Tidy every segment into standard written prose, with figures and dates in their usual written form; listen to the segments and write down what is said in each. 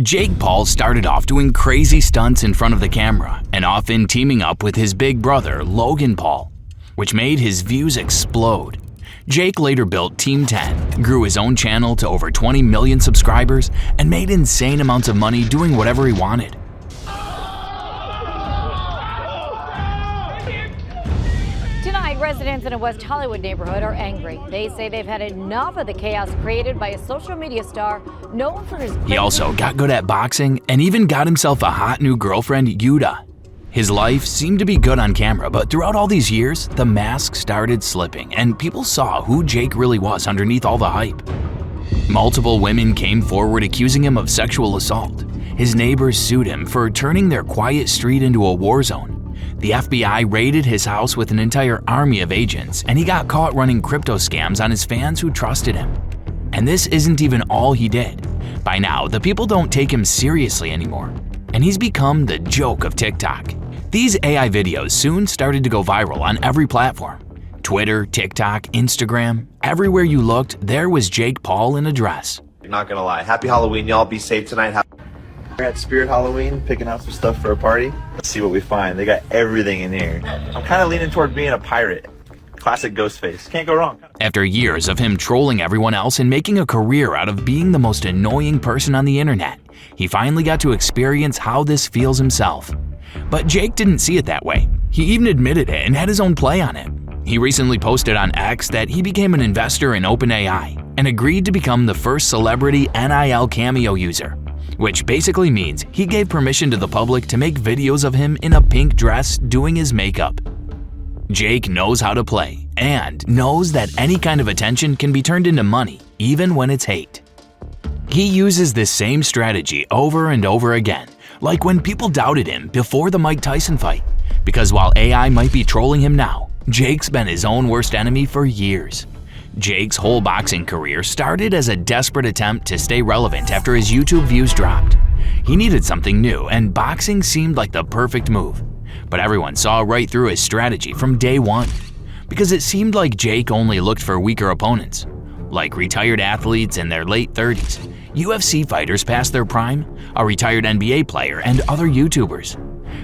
Jake Paul started off doing crazy stunts in front of the camera and often teaming up with his big brother, Logan Paul, which made his views explode. Jake later built Team 10, grew his own channel to over 20 million subscribers, and made insane amounts of money doing whatever he wanted. Tonight, residents in a West Hollywood neighborhood are angry. They say they've had enough of the chaos created by a social media star known for his... He also got good at boxing and even got himself a hot new girlfriend, Yuta. His life seemed to be good on camera, but throughout all these years, the mask started slipping and people saw who Jake really was underneath all the hype. Multiple women came forward accusing him of sexual assault. His neighbors sued him for turning their quiet street into a war zone. The FBI raided his house with an entire army of agents, and he got caught running crypto scams on his fans who trusted him. And this isn't even all he did. By now, the people don't take him seriously anymore, and he's become the joke of TikTok. These AI videos soon started to go viral on every platform. Twitter, TikTok, Instagram, everywhere you looked, there was Jake Paul in a dress. Not gonna lie, happy Halloween, y'all. Be safe tonight. We're at Spirit Halloween, picking out some stuff for a party. Let's see what we find. They got everything in here. I'm kind of leaning toward being a pirate. Classic Ghostface. Can't go wrong. After years of him trolling everyone else and making a career out of being the most annoying person on the internet, he finally got to experience how this feels himself. But Jake didn't see it that way. He even admitted it and had his own play on it. He recently posted on X that he became an investor in OpenAI and agreed to become the first celebrity NIL Cameo user, which basically means he gave permission to the public to make videos of him in a pink dress doing his makeup. Jake knows how to play and knows that any kind of attention can be turned into money, even when it's hate. He uses this same strategy over and over again, like when people doubted him before the Mike Tyson fight. Because while AI might be trolling him now, Jake's been his own worst enemy for years. Jake's whole boxing career started as a desperate attempt to stay relevant after his YouTube views dropped. He needed something new, and boxing seemed like the perfect move. But everyone saw right through his strategy from day one, because it seemed like Jake only looked for weaker opponents, like retired athletes in their late 30s, UFC fighters past their prime, a retired NBA player, and other YouTubers.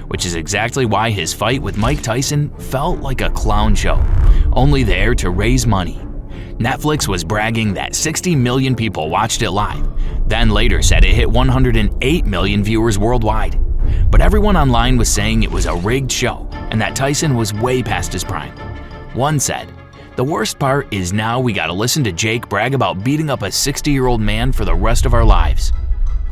Which is exactly why his fight with Mike Tyson felt like a clown show, only there to raise money. Netflix was bragging that 60 million people watched it live, then later said it hit 108 million viewers worldwide. But everyone online was saying it was a rigged show and that Tyson was way past his prime. One said, "The worst part is now we gotta listen to Jake brag about beating up a 60-year-old man for the rest of our lives."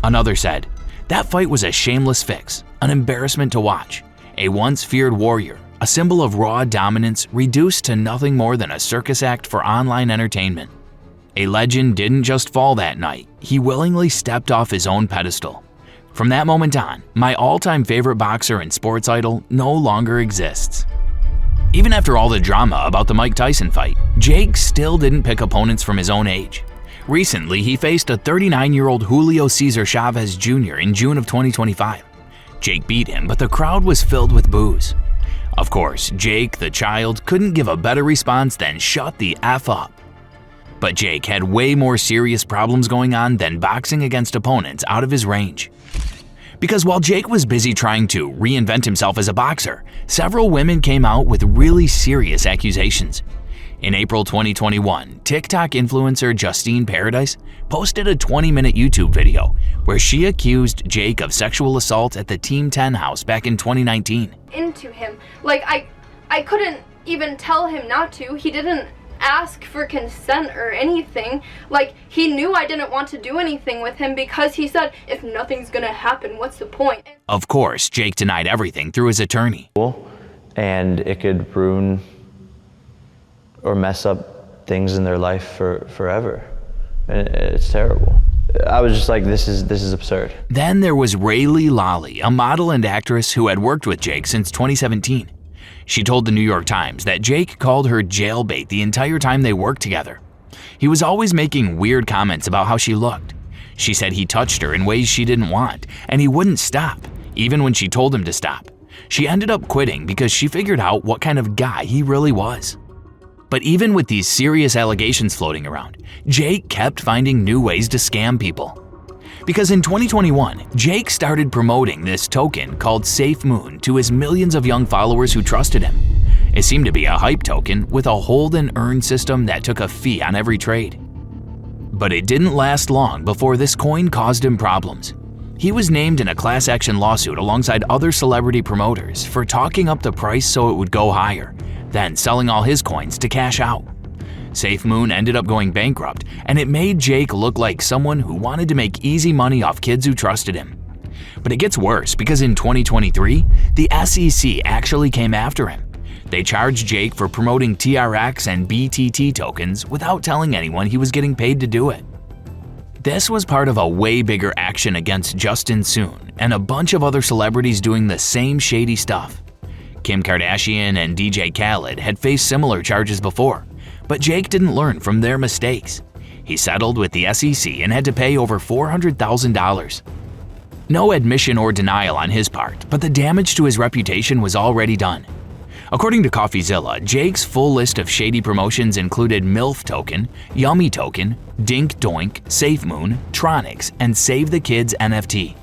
Another said, "That fight was a shameless fix, an embarrassment to watch. A once feared warrior, a symbol of raw dominance reduced to nothing more than a circus act for online entertainment." A legend didn't just fall that night, he willingly stepped off his own pedestal. From that moment on, my all-time favorite boxer and sports idol no longer exists. Even after all the drama about the Mike Tyson fight, Jake still didn't pick opponents from his own age. Recently, he faced a 39-year-old Julio Cesar Chavez Jr. in June of 2025. Jake beat him, but the crowd was filled with boos. Of course, Jake, the child, couldn't give a better response than "shut the F up." But Jake had way more serious problems going on than boxing against opponents out of his range. Because while Jake was busy trying to reinvent himself as a boxer, several women came out with really serious accusations. In April 2021, TikTok influencer Justine Paradise posted a 20-minute YouTube video where she accused Jake of sexual assault at the Team 10 house back in 2019. Into him. Like, I couldn't even tell him not to. He didn't ask for consent or anything. Like, he knew I didn't want to do anything with him because he said, if nothing's gonna happen, what's the point? Of course, Jake denied everything through his attorney. And it could ruin or mess up things in their life forever. And it's terrible. I was just like, this is absurd. Then there was Rayleigh Lally, a model and actress who had worked with Jake since 2017. She told the New York Times that Jake called her jailbait the entire time they worked together. He was always making weird comments about how she looked. She said he touched her in ways she didn't want, and he wouldn't stop, even when she told him to stop. She ended up quitting because she figured out what kind of guy he really was. But even with these serious allegations floating around, Jake kept finding new ways to scam people. Because in 2021, Jake started promoting this token called SafeMoon to his millions of young followers who trusted him. It seemed to be a hype token with a hold and earn system that took a fee on every trade. But it didn't last long before this coin caused him problems. He was named in a class action lawsuit alongside other celebrity promoters for talking up the price so it would go higher, then selling all his coins to cash out. SafeMoon ended up going bankrupt, and it made Jake look like someone who wanted to make easy money off kids who trusted him. But it gets worse because in 2023, the SEC actually came after him. They charged Jake for promoting TRX and BTT tokens without telling anyone he was getting paid to do it. This was part of a way bigger action against Justin Soon and a bunch of other celebrities doing the same shady stuff. Kim Kardashian and DJ Khaled had faced similar charges before, but Jake didn't learn from their mistakes. He settled with the SEC and had to pay over $400,000. No admission or denial on his part, but the damage to his reputation was already done. According to CoffeeZilla, Jake's full list of shady promotions included MILF Token, Yummy Token, Dink Doink, SafeMoon, Tronix, and Save the Kids NFT.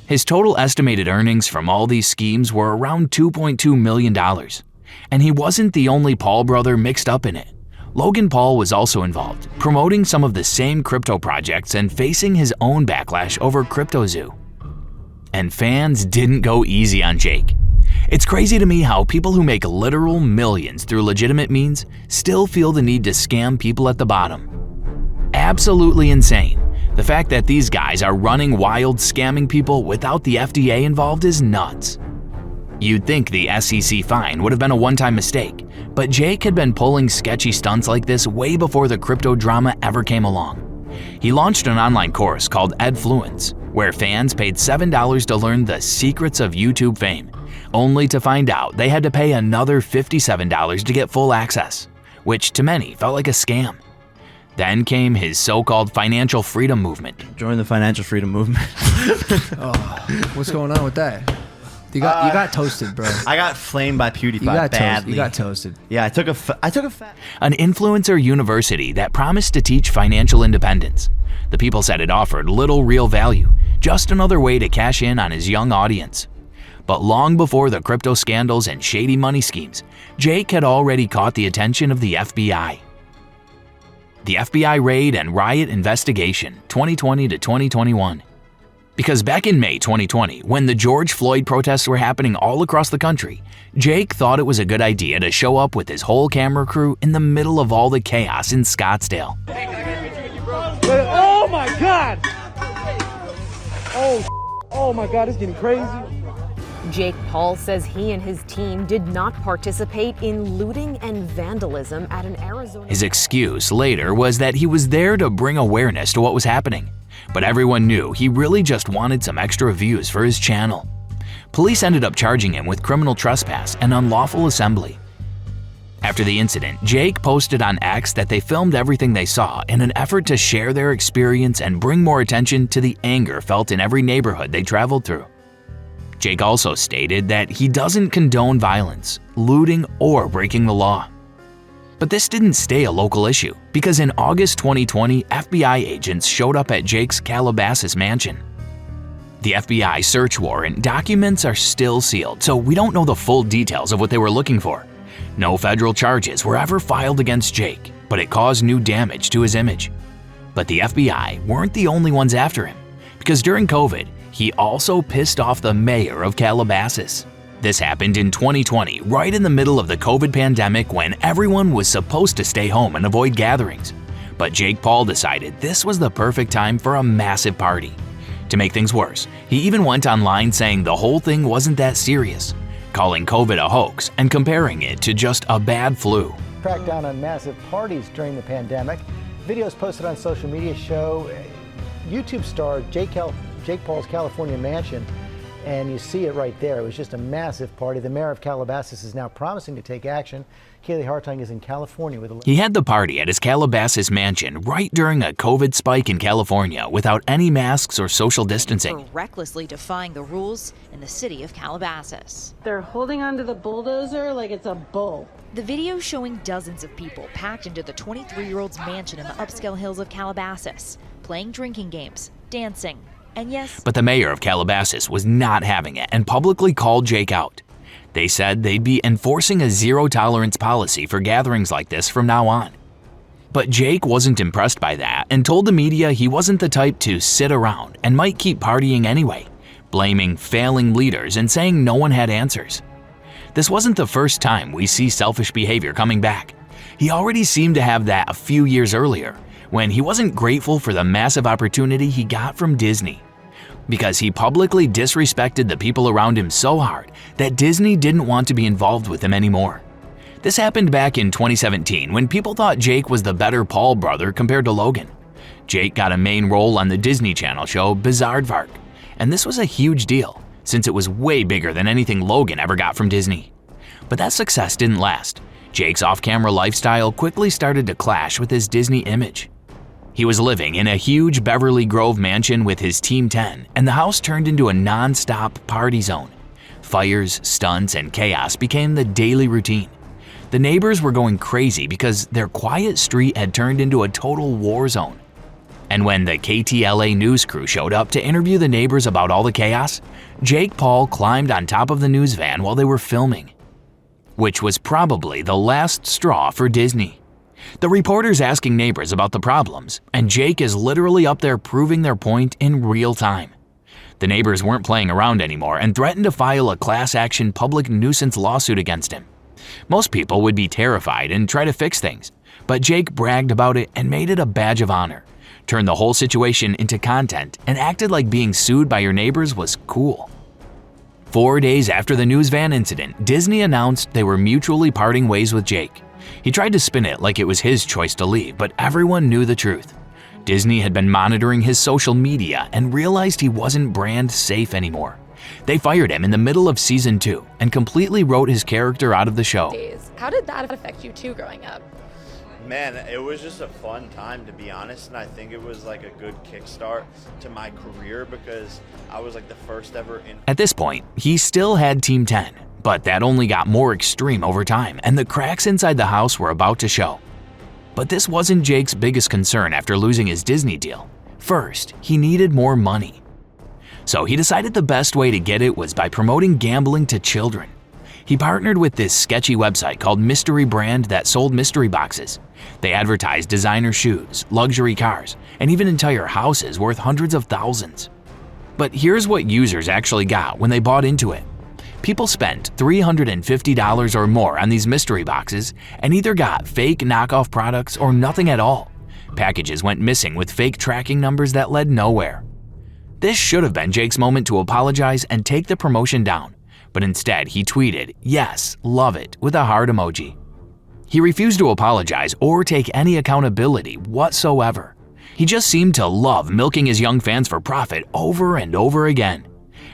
His total estimated earnings from all these schemes were around $2.2 million. And he wasn't the only Paul brother mixed up in it. Logan Paul was also involved, promoting some of the same crypto projects and facing his own backlash over CryptoZoo. And fans didn't go easy on Jake. It's crazy to me how people who make literal millions through legitimate means still feel the need to scam people at the bottom. Absolutely insane. The fact that these guys are running wild scamming people without the FDA involved is nuts. You'd think the SEC fine would have been a one-time mistake, but Jake had been pulling sketchy stunts like this way before the crypto drama ever came along. He launched an online course called Edfluence, where fans paid $7 to learn the secrets of YouTube fame, only to find out they had to pay another $57 to get full access, which to many felt like a scam. Then came his so-called financial freedom movement. Join the financial freedom movement. What's going on with that? You got toasted, bro. I got flamed by PewDiePie badly. You got toasted. Yeah, I took a fat. An influencer university that promised to teach financial independence. The people said it offered little real value, just another way to cash in on his young audience. But long before the crypto scandals and shady money schemes, Jake had already caught the attention of the FBI. The FBI raid and riot investigation 2020 to 2021. Because back in May 2020, when the George Floyd protests were happening all across the country, Jake thought it was a good idea to show up with his whole camera crew in the middle of all the chaos in Scottsdale. Oh my God! Oh my God, it's getting crazy. Jake Paul says he and his team did not participate in looting and vandalism at an Arizona. His excuse later was that he was there to bring awareness to what was happening. But everyone knew he really just wanted some extra views for his channel. Police ended up charging him with criminal trespass and unlawful assembly. After the incident, Jake posted on X that they filmed everything they saw in an effort to share their experience and bring more attention to the anger felt in every neighborhood they traveled through. Jake also stated that he doesn't condone violence, looting, or breaking the law. But this didn't stay a local issue, because in August 2020, FBI agents showed up at Jake's Calabasas mansion. The FBI search warrant documents are still sealed, so we don't know the full details of what they were looking for. No federal charges were ever filed against Jake, but it caused new damage to his image. But the FBI weren't the only ones after him, because during COVID, he also pissed off the mayor of Calabasas. This happened in 2020, right in the middle of the COVID pandemic when everyone was supposed to stay home and avoid gatherings. But Jake Paul decided this was the perfect time for a massive party. To make things worse, he even went online saying the whole thing wasn't that serious, calling COVID a hoax and comparing it to just a bad flu. Crack down on massive parties during the pandemic. Videos posted on social media show YouTube star Jake Paul's California mansion, and you see it right there. It was just a massive party. The mayor of Calabasas is now promising to take action. Kaylee Hartung is in California with a... He had the party at his Calabasas mansion right during a COVID spike in California without any masks or social distancing. For recklessly defying the rules in the city of Calabasas. They're holding onto the bulldozer like it's a bull. The video showing dozens of people packed into the 23-year-old's mansion in the upscale hills of Calabasas, playing drinking games, dancing, And yes, But the mayor of Calabasas was not having it and publicly called Jake out. They said they'd be enforcing a zero-tolerance policy for gatherings like this from now on. But Jake wasn't impressed by that and told the media he wasn't the type to sit around and might keep partying anyway, blaming failing leaders and saying no one had answers. This wasn't the first time we see selfish behavior coming back. He already seemed to have that a few years earlier, when he wasn't grateful for the massive opportunity he got from Disney. Because he publicly disrespected the people around him so hard that Disney didn't want to be involved with him anymore. This happened back in 2017 when people thought Jake was the better Paul brother compared to Logan. Jake got a main role on the Disney Channel show Bizaardvark, and this was a huge deal since it was way bigger than anything Logan ever got from Disney. But that success didn't last. Jake's off-camera lifestyle quickly started to clash with his Disney image. He was living in a huge Beverly Grove mansion with his Team 10, and the house turned into a non-stop party zone. Fires, stunts, and chaos became the daily routine. The neighbors were going crazy because their quiet street had turned into a total war zone. And when the KTLA news crew showed up to interview the neighbors about all the chaos, Jake Paul climbed on top of the news van while they were filming, which was probably the last straw for Disney. The reporters asking neighbors about the problems, and Jake is literally up there proving their point in real time. The neighbors weren't playing around anymore and threatened to file a class-action public nuisance lawsuit against him. Most people would be terrified and try to fix things, but Jake bragged about it and made it a badge of honor, turned the whole situation into content, and acted like being sued by your neighbors was cool. 4 days after the news van incident, Disney announced they were mutually parting ways with Jake. He tried to spin it like it was his choice to leave, but everyone knew the truth. Disney had been monitoring his social media and realized he wasn't brand safe anymore. They fired him in the middle of season 2 and completely wrote his character out of the show. How did that affect you too growing up? Man, it was just a fun time, to be honest, and I think it was like a good kickstart to my career because I was like the first ever in. At this point, he still had Team 10, but that only got more extreme over time, and the cracks inside the house were about to show. But this wasn't Jake's biggest concern after losing his Disney deal. First, he needed more money. So he decided the best way to get it was by promoting gambling to children. He partnered with this sketchy website called Mystery Brand that sold mystery boxes. They advertised designer shoes, luxury cars, and even entire houses worth hundreds of thousands. But here's what users actually got when they bought into it. People spent $350 or more on these mystery boxes and either got fake knockoff products or nothing at all. Packages went missing with fake tracking numbers that led nowhere. This should have been Jake's moment to apologize and take the promotion down, but instead he tweeted, "Yes, love it," with a heart emoji. He refused to apologize or take any accountability whatsoever. He just seemed to love milking his young fans for profit over and over again.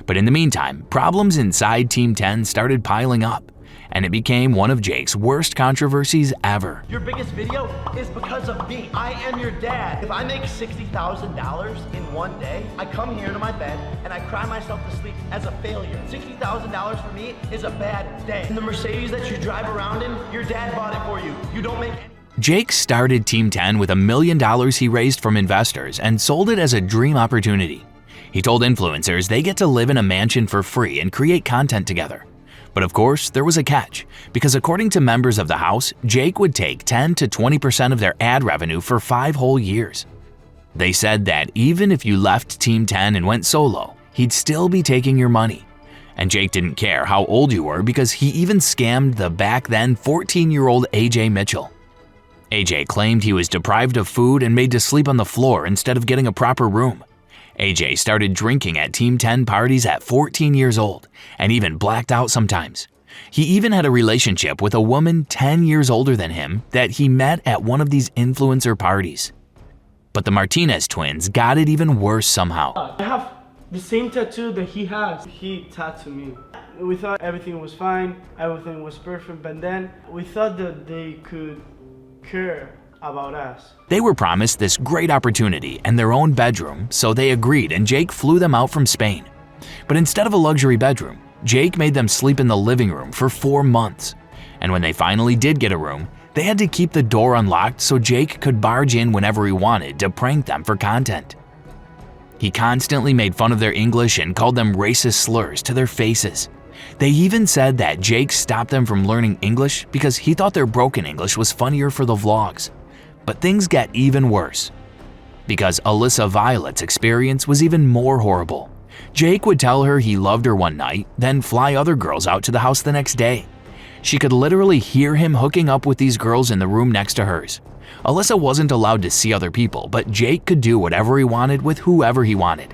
But in the meantime, problems inside Team 10 started piling up, and it became one of Jake's worst controversies ever. Your biggest video is because of me. I am your dad. If I make $60,000 in one day, I come here to my bed and I cry myself to sleep as a failure. $60,000 for me is a bad day. And the Mercedes that you drive around in, your dad bought it for you. You don't make any. Jake started Team 10 with $1 million he raised from investors and sold it as a dream opportunity. He told influencers they get to live in a mansion for free and create content together. But of course, there was a catch, because according to members of the house, Jake would take 10 to 20% of their ad revenue for 5 whole years. They said that even if you left Team 10 and went solo, he'd still be taking your money. And Jake didn't care how old you were because he even scammed the back then 14-year-old AJ Mitchell. AJ claimed he was deprived of food and made to sleep on the floor instead of getting a proper room. AJ started drinking at Team 10 parties at 14 years old and even blacked out sometimes. He even had a relationship with a woman 10 years older than him that he met at one of these influencer parties. But the Martinez twins got it even worse somehow. I have the same tattoo that he has. He tattooed me. We thought everything was fine, everything was perfect, but then we thought that they could care about us. They were promised this great opportunity and their own bedroom, so they agreed and Jake flew them out from Spain. But instead of a luxury bedroom, Jake made them sleep in the living room for 4 months. And when they finally did get a room, they had to keep the door unlocked so Jake could barge in whenever he wanted to prank them for content. He constantly made fun of their English and called them racist slurs to their faces. They even said that Jake stopped them from learning English because he thought their broken English was funnier for the vlogs. But things got even worse, because Alyssa Violet's experience was even more horrible. Jake would tell her he loved her one night, then fly other girls out to the house the next day. She could literally hear him hooking up with these girls in the room next to hers. Alyssa wasn't allowed to see other people, but Jake could do whatever he wanted with whoever he wanted.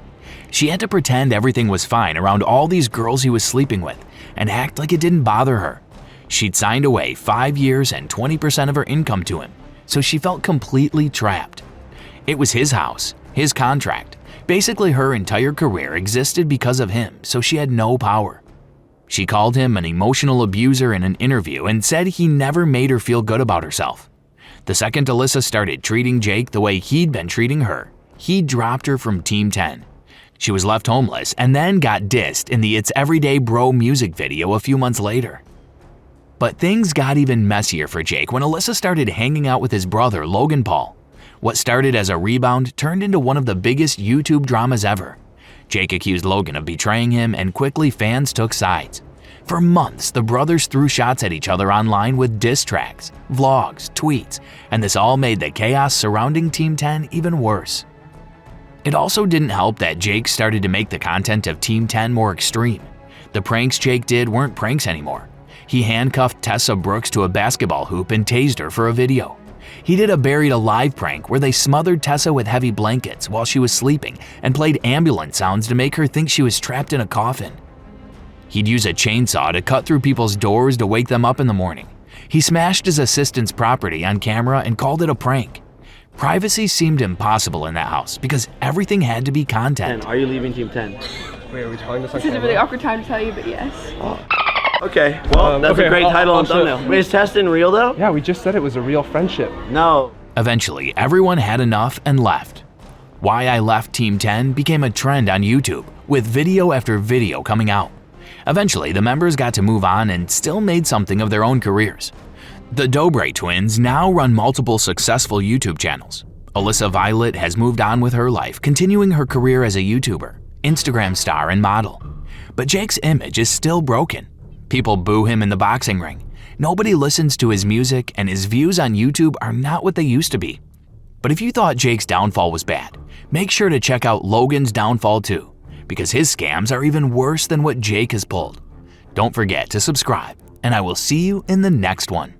She had to pretend everything was fine around all these girls he was sleeping with and act like it didn't bother her. She'd signed away 5 years and 20% of her income to him, so she felt completely trapped. It was his house, his contract. Basically, her entire career existed because of him, so she had no power. She called him an emotional abuser in an interview and said he never made her feel good about herself. The second Alyssa started treating Jake the way he'd been treating her, he dropped her from Team 10. She was left homeless and then got dissed in the It's Everyday Bro music video a few months later. But things got even messier for Jake when Alyssa started hanging out with his brother, Logan Paul. What started as a rebound turned into one of the biggest YouTube dramas ever. Jake accused Logan of betraying him, and quickly fans took sides. For months, the brothers threw shots at each other online with diss tracks, vlogs, tweets, and this all made the chaos surrounding Team 10 even worse. It also didn't help that Jake started to make the content of Team 10 more extreme. The pranks Jake did weren't pranks anymore. He handcuffed Tessa Brooks to a basketball hoop and tased her for a video. He did a buried alive prank where they smothered Tessa with heavy blankets while she was sleeping and played ambulance sounds to make her think she was trapped in a coffin. He'd use a chainsaw to cut through people's doors to wake them up in the morning. He smashed his assistant's property on camera and called it a prank. Privacy seemed impossible in that house because everything had to be content. Are you leaving Team 10? Wait, are we telling this on This is a really awkward time to tell you, but yes. Okay, well, that's a great title and thumbnail. Wait, is Testin real though? Yeah, we just said it was a real friendship. No. Eventually, everyone had enough and left. Why I Left Team 10 became a trend on YouTube, with video after video coming out. Eventually, the members got to move on and still made something of their own careers. The Dobre twins now run multiple successful YouTube channels. Alyssa Violet has moved on with her life, continuing her career as a YouTuber, Instagram star, and model. But Jake's image is still broken. People boo him in the boxing ring. Nobody listens to his music, and his views on YouTube are not what they used to be. But if you thought Jake's downfall was bad, make sure to check out Logan's downfall too, because his scams are even worse than what Jake has pulled. Don't forget to subscribe, and I will see you in the next one.